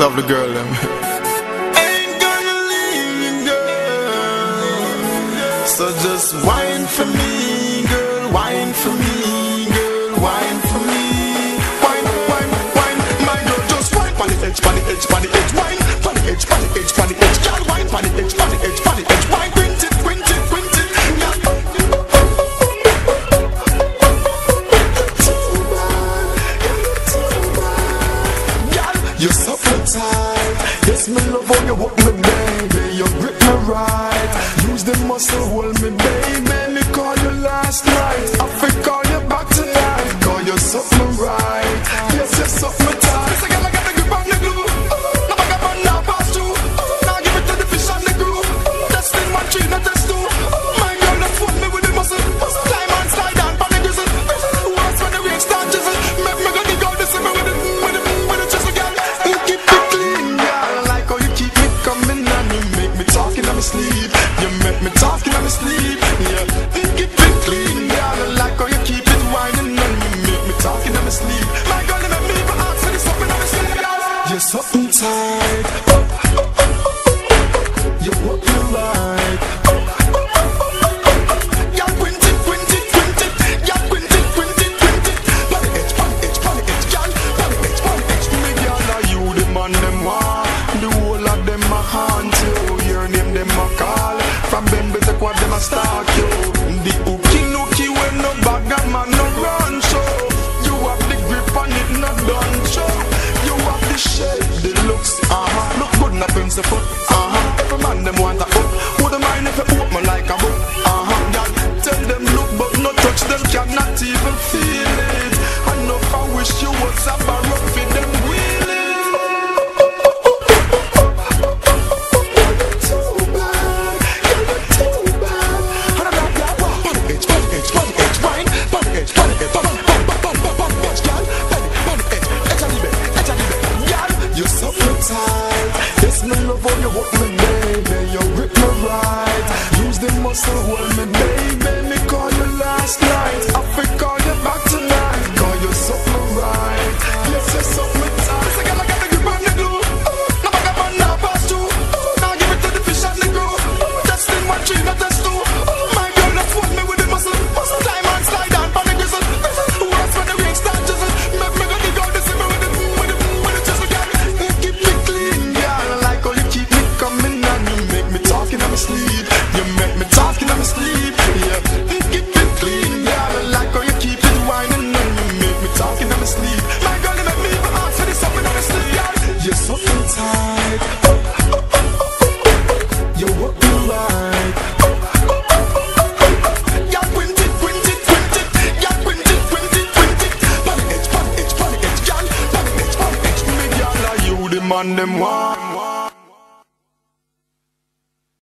Love the girl them. Ain't gonna leave you, girl. So just whine for me, girl. Whine for me, girl. Whine for me. Whine, whine, whine. My girl, just whine on the edge, on the edge, on the edge. Whine on the edge, on the edge, on the edge. Girl, whine on the edge, on the edge, on the edge. Whine, quint it, quint it, quint it. Yeah. You're so tight. Yes, me love how you walk me, baby. You grip me right. Use the muscle, hold me, baby. Me call you last night. I feel call you back tonight. Call you something right. Yes, you're something tight. This girl, I got the grip on the glue. Now I got one now pass through. Now give it to the fish on the groove. That's in one tree, not that's two. My girl, let's fool me with the muscle. Climb and slide down, pan the grizzle. Once when the rain start jizzle, make me go dig out the simmer with it chisel, girl. Keep it clean, girl. I like how you keep me coming and you make me talking on my sleep. You make me talking on my sleep, yeah. Keep it clean, girl. I like how you keep it whining and you make me talking on my sleep. My girl, you make me even ask for this something on my sleep, girl. You're something tight. You walk me right. Girl, quint it, quint it, quint it. Girl, quint it, quint it, quint it. Pon the edge, pon the edge, pon the edge, girl. Pon the edge, pon the edge. Me girl, are you the man them want? The whole of them a haunt you. Your name them a call. From them better what them a stalk you. The nookie when no bag a man no run show. You have the grip on it, not done show. You have the shape, the looks, look good in a principle, every man them want a hook. Wouldn't mind if you open like a book, girl. Tell them look but no touch them, cannot even feel it. I know I wish you was a barrock for them wheel it. Yes, me love how you walk me, baby. You grip me right. Use the muscle, hold me, baby. Me call you last night. I feel call you back tonight. Call you something right. Yes, you're something tight. This girl, I got the grip on the glue. Now I got one now pass through. Now give it to the fish on the groove. That's in one tree, not that's two. My girl, let's fool me with the muscle. Climb and slide down, pan the grizzle. Once when the rain start jizzle, make me go dig out the simmer with the chisel, girl. Keep it clean, girl. I like how you keep me coming and you make me talking on my sleep. You make me talking on my sleep, yeah. Keep it clean, girl. I like how you keep it whining and you make me talking on my sleep. My girl, you make me even ask for this something on my sleep, girl. You're something tight. You walk me right. Girl, quint it, quint it, quint it. Girl, quint it, quint it, quint it. Pon the edge, pon the edge, pon the edge, girl. Pon the edge, pon the edge. Me girl, are you the man them want?